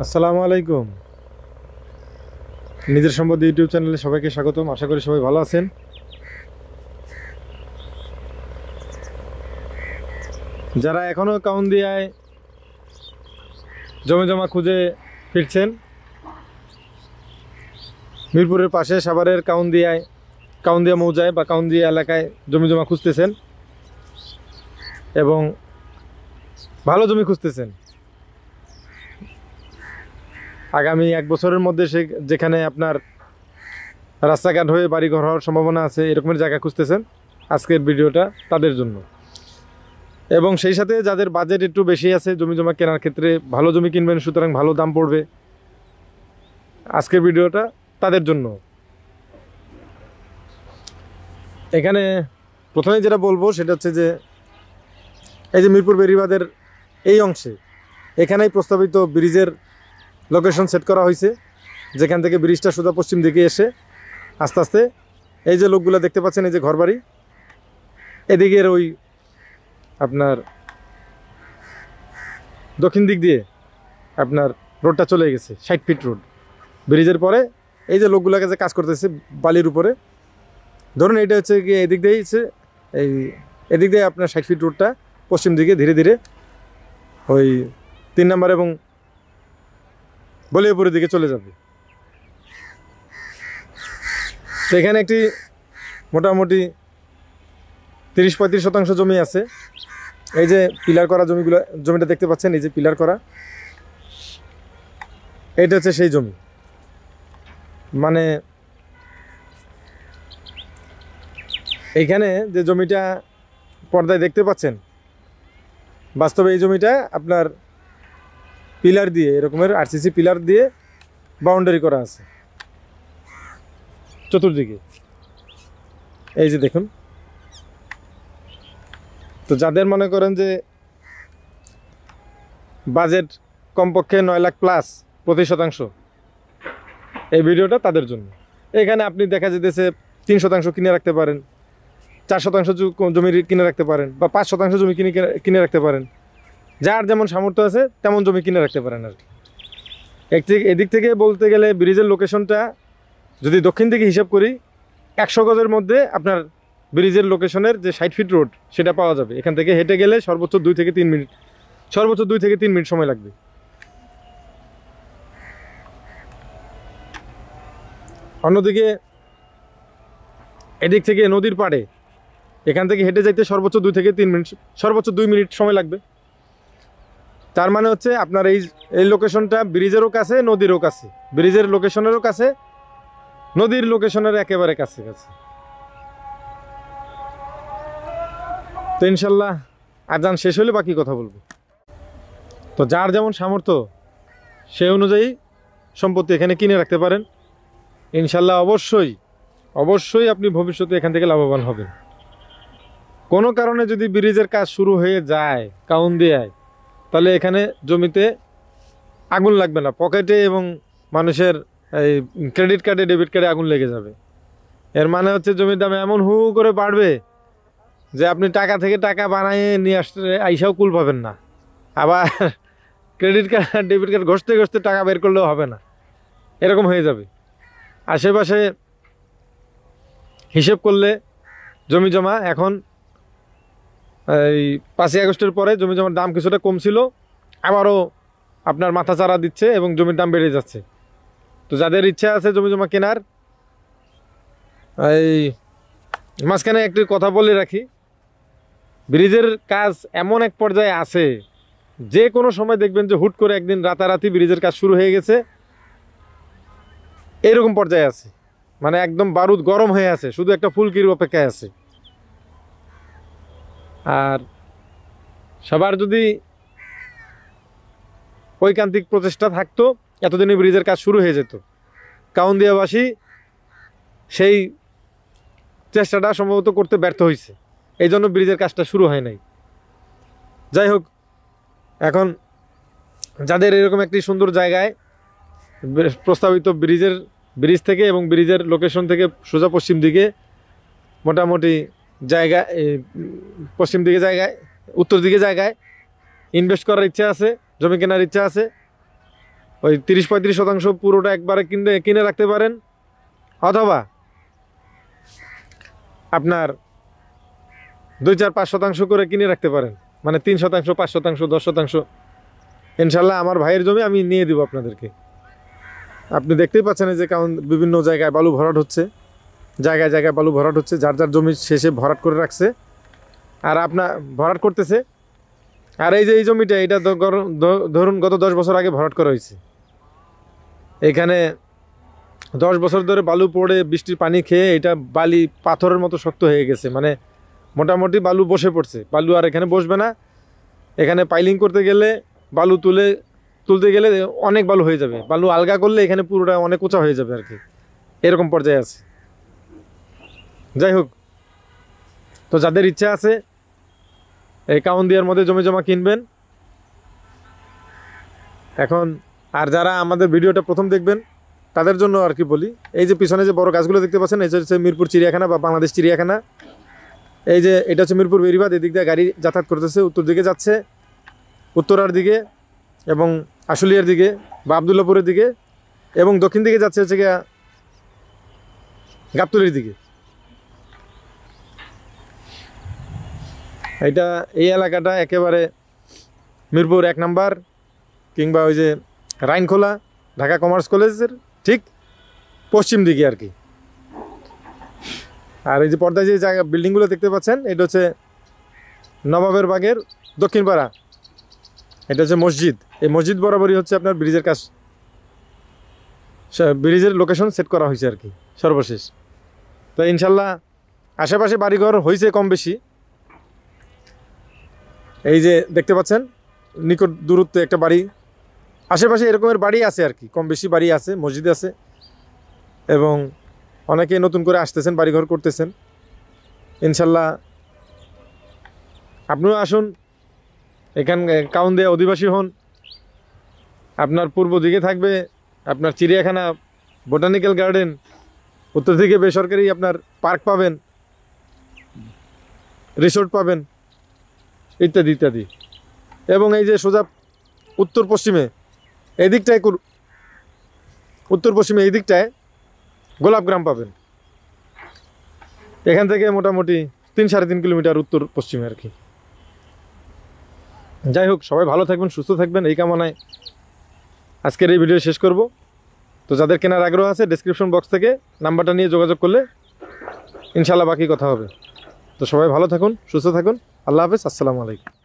আসসালামু আলাইকুম। নিজের সম্পদ ইউটিউব চ্যানেলে সবাইকে স্বাগতম। আশা করি সবাই ভালো আছেন। যারা এখনও কাউন্দিয়ায় জমি জমা খুঁজে ফিরছেন, মিরপুরের পাশে সাভারের কাউন্দিয়া মৌজায় বা কাউন্দিয়া এলাকায় জমি জমা খুঁজতেছেন এবং ভালো জমি খুঁজতেছেন, আগামী 1 বছরের মধ্যে যেখানে আপনার রাস্তাঘাট হয়ে বাড়িঘর হওয়ার সম্ভাবনা আছে, এরকমের জায়গা খুঁজতেছেন, আজকের ভিডিওটা তাদের জন্য। এবং সেই সাথে যাদের বাজেট একটু বেশি আছে জমি জমা কেনার ক্ষেত্রে, ভালো জমি কিনবেন, সুতরাং ভালো দাম পড়বে, আজকের ভিডিওটা তাদের জন্য। এখানে প্রথমে যেটা বলবো সেটা হচ্ছে যে এই যে মিরপুর বেড়িবাঁধের এই অংশে এখানেই প্রস্তাবিত ব্রিজের লোকেশন সেট করা হয়েছে, যেখান থেকে ব্রিজটা সোজা পশ্চিম দিকে এসে আস্তে আস্তে এই যে লোকগুলো দেখতে পাচ্ছেন, এই যে ঘরবাড়ি, এদিকের ওই আপনার দক্ষিণ দিক দিয়ে আপনার রোডটা চলে গেছে, 60 ফিট রোড। ব্রিজের পরে এই যে লোকগুলোকে যে কাজ করতেছে বালির উপরে, ধরুন এইটা হচ্ছে গিয়ে এদিক দিয়ে এদিক দিয়ে আপনার 60 ফিট রোডটা পশ্চিম দিকে ধীরে ধীরে ওই 3 নম্বর এবং বলিয়াপুরের দিকে চলে যাবে। তো এখানে একটি মোটামুটি 30-35 শতাংশ জমি আছে। এই যে পিলার করা জমিটা দেখতে পাচ্ছেন, এই যে পিলার করা, এটা হচ্ছে সেই জমি। মানে এইখানে যে জমিটা পর্দায় দেখতে পাচ্ছেন, বাস্তবে এই জমিটা আপনার পিলার দিয়ে, এরকমের আরসিসি পিলার দিয়ে বাউন্ডারি করা আছে চতুর্দিকে, এই যে দেখুন। তো যাদের মনে করেন যে বাজেট কমপক্ষে 9 লাখ প্লাস প্রতি শতাংশ, এই ভিডিওটা তাদের জন্য। এখানে আপনি দেখা যেতেছে 3 শতাংশ কিনে রাখতে পারেন, 4 শতাংশ জমি কিনে রাখতে পারেন, বা 5 শতাংশ জমি কিনে রাখতে পারেন। যার যেমন সামর্থ্য আছে তেমন জমি কিনে রাখতে পারেন আর কি। এদিক থেকে বলতে গেলে ব্রিজের লোকেশনটা যদি দক্ষিণ দিকে হিসাব করি, 100 গজের মধ্যে আপনার ব্রিজের লোকেশনের যে 60 ফিট রোড সেটা পাওয়া যাবে। এখান থেকে হেঁটে গেলে সর্বোচ্চ 2 থেকে 3 মিনিট সময় লাগবে। অন্যদিকে এদিক থেকে নদীর পাড়ে এখান থেকে হেঁটে যাইতে সর্বোচ্চ 2 থেকে 3 মিনিট, সর্বোচ্চ 2 মিনিট সময় লাগবে। তার মানে হচ্ছে আপনার এই লোকেশনটা ব্রিজেরও কাছে, নদীরও কাছে, ব্রিজের লোকেশনেরও কাছে, নদীর লোকেশনের একেবারে কাছে কাছে। তো ইনশাল্লাহ আজান শেষ হলে বাকি কথা বলবো। তো যার যেমন সামর্থ্য সেই অনুযায়ী সম্পত্তি এখানে কিনে রাখতে পারেন। ইনশাল্লাহ অবশ্যই আপনি ভবিষ্যতে এখান থেকে লাভবান হবেন। কোনো কারণে যদি ব্রিজের কাজ শুরু হয়ে যায় কাউন্দিয়ায়, তাহলে এখানে জমিতে আগুন লাগবে না, পকেটে এবং মানুষের এই ক্রেডিট কার্ডে, ডেবিট কার্ডে আগুন লেগে যাবে। এর মানে হচ্ছে জমির দাম এমন হু করে বাড়বে যে আপনি টাকা থেকে টাকা বানিয়ে নিয়ে আসতে আইসাও কুল পাবেন না। আবার ক্রেডিট কার্ড, ডেবিট কার্ড ঘষতে টাকা বের করলেও হবে না, এরকম হয়ে যাবে। আশেপাশে হিসেব করলে জমি জমা এখন এই 5ই আগস্টের পরে জমি জমার দাম কিছুটা কম ছিল, আবারও আপনার মাথা চারা দিচ্ছে এবং জমির দাম বেড়ে যাচ্ছে। তো যাদের ইচ্ছা আছে জমি জমা কেনার, এই মাঝখানে একটি কথা বলে রাখি, ব্রিজের কাজ এমন এক পর্যায়ে আছে, যে কোনো সময় দেখবেন যে হুট করে একদিন রাতারাতি ব্রিজের কাজ শুরু হয়ে গেছে, এরকম পর্যায়ে আছে। মানে একদম বারুদ গরম হয়ে আছে, শুধু একটা ফুলকির অপেক্ষায় আছে। আর সবার যদি ঐকান্তিক প্রচেষ্টা থাকতো, এতদিনই ব্রিজের কাজ শুরু হয়ে যেত। কাউন্দিয়াবাসী সেই চেষ্টাটা সম্ভবত করতে ব্যর্থ হয়েছে, এই জন্য ব্রিজের কাজটা শুরু হয় নাই। যাই হোক, এখন যাদের এরকম একটি সুন্দর জায়গায় প্রস্তাবিত ব্রিজ থেকে এবং ব্রিজের লোকেশন থেকে সোজা পশ্চিম দিকে মোটামুটি জায়গায়, পশ্চিম দিকে জায়গায়, উত্তর দিকে জায়গায় ইনভেস্ট করার ইচ্ছা আছে, জমি কেনার ইচ্ছা আছে, ওই 30-35% পুরোটা একবারে কিনে রাখতে পারেন, অথবা আপনার 2-4-5% করে কিনে রাখতে পারেন, মানে 3%, 5%, 10%। ইনশাল্লাহ আমার ভাইয়ের জমি আমি নিয়ে দিব আপনাদেরকে। আপনি দেখতেই পাচ্ছেন যে কারণ বিভিন্ন জায়গায় বালু ভরাট হচ্ছে, জায়গায় জায়গায় বালু ভরাট হচ্ছে, যার যার জমি শেষে ভরাট করে রাখছে আর আপনার ভরাট করতেছে। আর এই যে এই জমিটা, এটা ধরুন গত 10 বছর আগে ভরাট করা হয়েছে। এখানে 10 বছর ধরে বালু পড়ে বৃষ্টির পানি খেয়ে এটা বালি পাথরের মতো শক্ত হয়ে গেছে, মানে মোটামুটি বালু বসে পড়ছে। বালু আর এখানে বসবে না। এখানে পাইলিং করতে গেলে, বালু তুলতে গেলে অনেক বালু হয়ে যাবে। বালু আলগা করলে এখানে পুরোটা অনেক উঁচা হয়ে যাবে আর কি, এরকম পর্যায়ে আছে। যাই হোক, তো যাদের ইচ্ছা আছে এই কাউন্দিয়ার মধ্যে জমি জমা কিনবেন এখন, আর যারা আমাদের ভিডিওটা প্রথম দেখবেন তাদের জন্য আর কি বলি, এই যে পিছনে যে বড় গাছগুলো দেখতে পাচ্ছেন, এই হচ্ছে মিরপুর চিড়িয়াখানা বা বাংলাদেশ চিড়িয়াখানা। এই যে এটা হচ্ছে মিরপুর বেরিবাদ, এদিক দিয়ে গাড়ি যাতায়াত করতেছে, উত্তর দিকে যাচ্ছে, উত্তরার দিকে এবং আশুলিয়ার দিকে বা আবদুল্লাপুরের দিকে, এবং দক্ষিণ দিকে যাচ্ছে হচ্ছে গিয়া গাবতলীর দিকে। এই এলাকাটা একেবারে মিরপুর 1 নাম্বার কিংবা ওই যে রাইনখোলা ঢাকা কমার্স কলেজের ঠিক পশ্চিম দিকে আর কি। আর এই যে পর্দায় যে জায়গা বিল্ডিংগুলো দেখতে পাচ্ছেন, এটা হচ্ছে নবাবের বাগের দক্ষিণ পাড়া, এটা হচ্ছে মসজিদ। এই মসজিদ বরাবরই হচ্ছে আপনার ব্রিজের কাজ, ব্রিজের লোকেশন সেট করা হয়েছে আর কি সর্বশেষ। তো ইনশাল্লাহ আশেপাশে বাড়িঘর হয়েছে কম বেশি। এই যে দেখতে পাচ্ছেন নিকট দূরত্বে একটা বাড়ি, আশেপাশে এরকমের বাড়ি আছে আর কি, কম বেশি বাড়ি আছে, মসজিদ আছে, এবং অনেকে নতুন করে আসতেছেন, বাড়িঘর করতেছেন। ইনশাল্লাহ আপনিও আসুন, এখানে কাউন্দিয়া অধিবাসী হন। আপনার পূর্ব দিকে থাকবে আপনার চিড়িয়াখানা, বোটানিক্যাল গার্ডেন, উত্তর দিকে বেসরকারি আপনার পার্ক পাবেন, রিসোর্ট পাবেন, ইত্যাদি ইত্যাদি। এবং এই যে সোজা উত্তর পশ্চিমে এই দিকটায় গোলাপগ্রাম পাবেন। এখান থেকে মোটামুটি 3-3.5 কিলোমিটার উত্তর পশ্চিমে আর কি। যাই হোক, সবাই ভালো থাকবেন, সুস্থ থাকবেন, এই কামনায় আজকের এই ভিডিও শেষ করব। তো যাদের কেনার আগ্রহ আছে ডেসক্রিপশন বক্স থেকে নাম্বারটা নিয়ে যোগাযোগ করলে ইনশাল্লাহ বাকি কথা হবে। তো সবাই ভালো থাকুন, সুস্থ থাকুন। আল্লাহ হাফেজ, আসসালামু আলাইকুম।